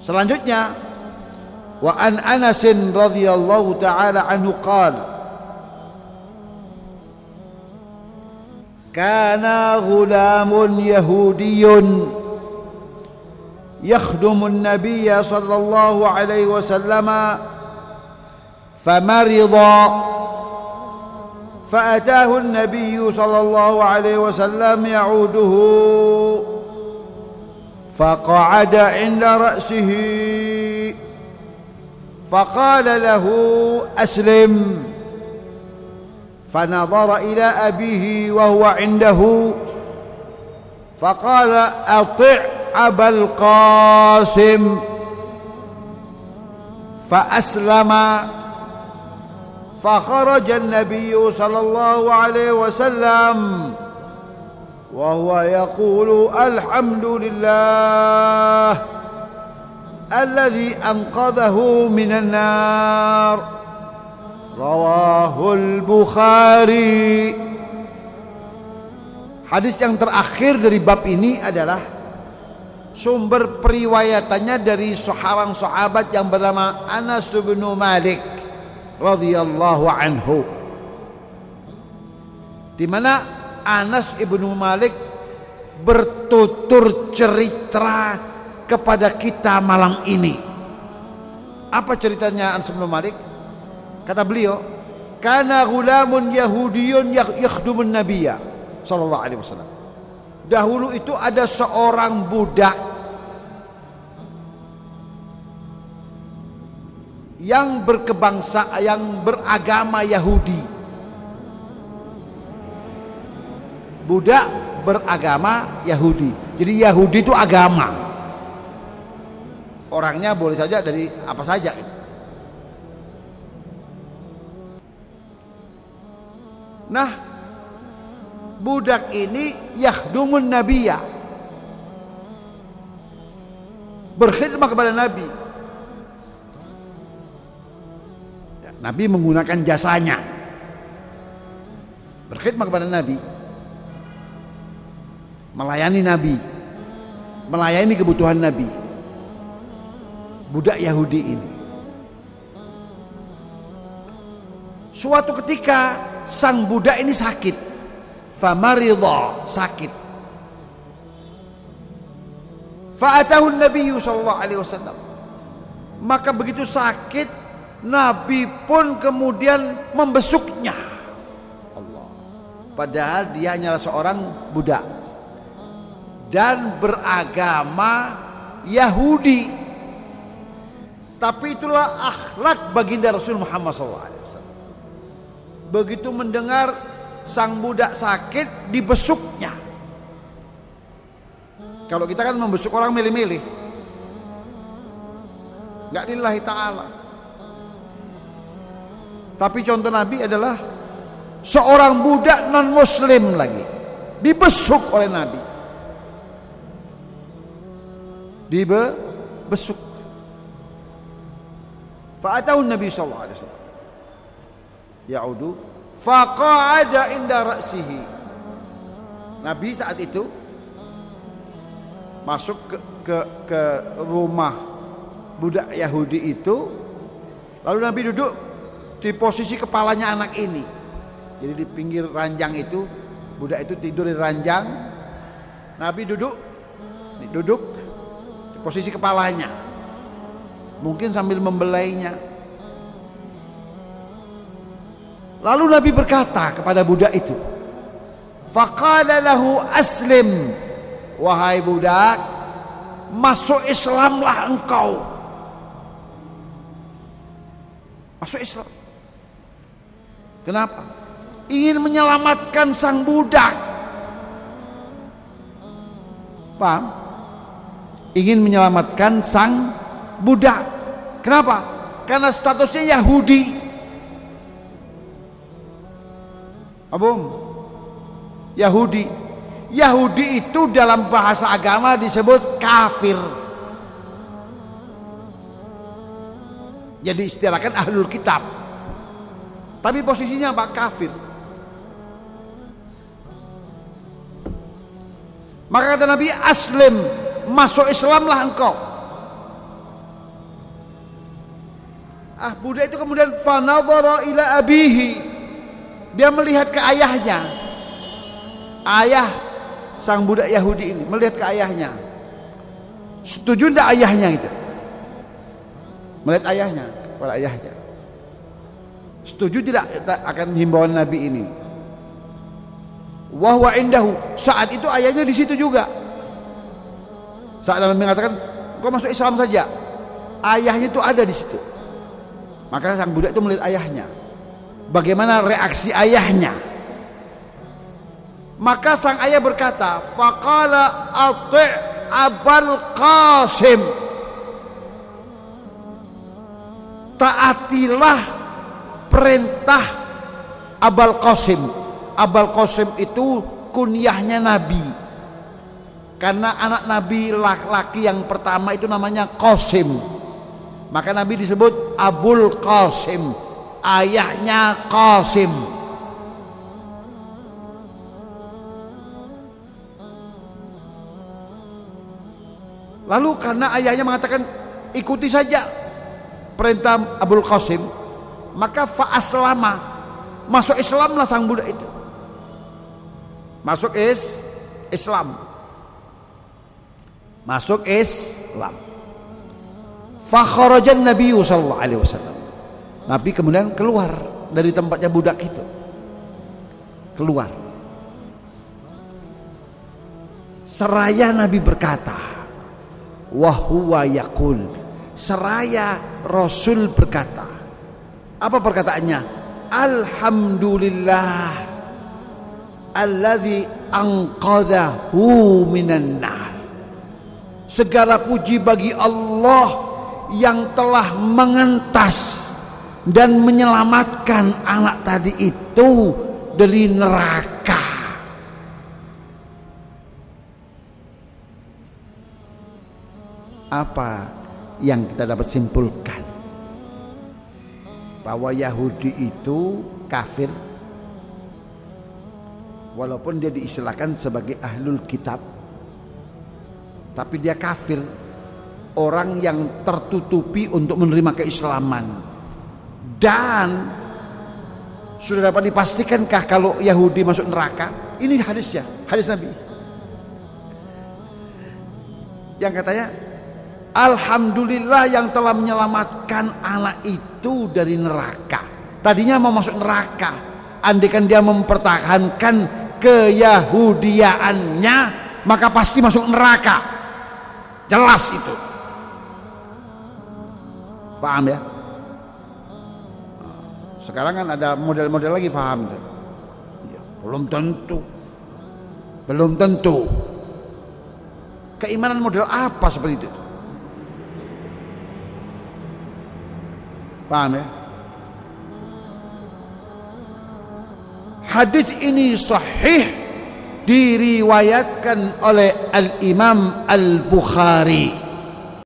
Selanjutnya, wa an Anas radhiyallahu taala anhu qala kana ghulamun yahudiyyun yakhdumu an-nabiy sallallahu alaihi wasallam famarida فأتاه النبي صلى الله عليه وسلم يعوده فقعد عند رأسه فقال له أسلم فنظر إلى أبيه وهو عنده فقال أطع أبا القاسم فأسلم فخرج النبي صلى الله عليه وسلم وهو يقول الحمد لله الذي أنقذه من النار رواه البخاري. Hadis yang terakhir dari bab ini adalah sumber periwayatannya dari seorang sahabat yang bernama Anas bin Malik radhiyallahu anhu, di mana Anas ibnu Malik bertutur cerita kepada kita malam ini. Apa ceritanya Anas ibnu Malik? Kata beliau, kana ghulamun yahudiyyun yakhdumun nabiyya sallallahu alaihi wasallam. Dahulu itu ada seorang budak yang berkebangsa, yang beragama Yahudi. Budak beragama Yahudi. Jadi Yahudi itu agama. Orangnya boleh saja dari apa saja. Nah, budak ini yakhdumun nabiyya, berkhidmat kepada Nabi. Nabi menggunakan jasanya, berkhidmat kepada Nabi, melayani Nabi, melayani kebutuhan Nabi. Budak Yahudi ini. Suatu ketika sang budak ini sakit, famaridha, sakit. Fa'atahu Nabi sallallahu alaihi wasallam. Maka begitu sakit, Nabi pun kemudian membesuknya. Allah. Padahal dia hanyalah seorang budak dan beragama Yahudi. Tapi itulah akhlak baginda Rasul Muhammad SAW. Begitu mendengar sang budak sakit, dibesuknya. Kalau kita kan membesuk orang milih-milih, nggak lillahi ta'ala. Tapi contoh Nabi adalah seorang budak non muslim lagi dibesuk oleh Nabi. Dibesuk. Fa'atahu Nabi sallallahu alaihi wasallam ya'udu faqa'ada inda ra'sihi. Nabi saat itu masuk ke rumah budak Yahudi itu, lalu Nabi duduk di posisi kepalanya anak ini. Jadi di pinggir ranjang itu, budak itu tidur di ranjang, Nabi duduk di posisi kepalanya, mungkin sambil membelainya. Lalu Nabi berkata kepada budak itu, faqala lahu aslim, wahai budak, masuk Islamlah engkau. Masuk Islam. Kenapa? Ingin menyelamatkan sang budak. Paham? Ingin menyelamatkan sang budak. Kenapa? Karena statusnya Yahudi. Abum, Yahudi. Yahudi itu dalam bahasa agama disebut kafir. Jadi istilahkan ahlul kitab. Tapi posisinya apa? Kafir. Maka kata Nabi, aslim, masuk Islamlah engkau. Budak itu kemudian fanadhara ila abihi, dia melihat ke ayahnya. Ayah sang budak Yahudi ini melihat ke ayahnya. Setuju tidak ayahnya gitu? Melihat ayahnya, kepada ayahnya. Setuju tidak akan himbauan Nabi ini? Wa huwa indahu, saat itu ayahnya di situ juga. Saat Nabi mengatakan, "Kau masuk Islam saja." Ayahnya itu ada di situ. Maka sang budak itu melihat ayahnya. Bagaimana reaksi ayahnya? Maka sang ayah berkata, "Faqala ati' Abul Qasim." Taatilah perintah Abul Qasim. Abul Qasim itu kunyahnya Nabi. Karena anak Nabi laki-laki yang pertama itu namanya Qasim. Maka Nabi disebut Abul Qasim, ayahnya Qasim. Lalu karena ayahnya mengatakan ikuti saja perintah Abul Qasim, maka fa'aslama, masuk Islamlah sang budak itu. Masuk Islam. Masuk Islam. Fa kharajan Nabi sallallahu alaihi wasallam. Nabi kemudian keluar dari tempatnya budak itu. Keluar. Seraya Nabi berkata, wa huwa yaqul, seraya Rasul berkata. Apa perkataannya? Alhamdulillah alladzi anqadhahu minan nar. Segala puji bagi Allah yang telah mengentas dan menyelamatkan anak tadi itu dari neraka. Apa yang kita dapat simpulkan? Bahwa Yahudi itu kafir, walaupun dia diistilahkan sebagai ahlul kitab, tapi dia kafir, orang yang tertutupi untuk menerima keislaman. Dan sudah dapat dipastikankah kalau Yahudi masuk neraka? Ini hadisnya, hadis Nabi yang katanya, alhamdulillah yang telah menyelamatkan anak itu dari neraka. Tadinya mau masuk neraka, andaikan dia mempertahankan keyahudiaannya maka pasti masuk neraka, jelas itu. Paham ya? Sekarang kan ada model-model lagi, paham ya, belum tentu. Belum tentu. Keimanan model apa seperti itu? Paham ya? Hadis ini sahih, diriwayatkan oleh Al-Imam Al-Bukhari.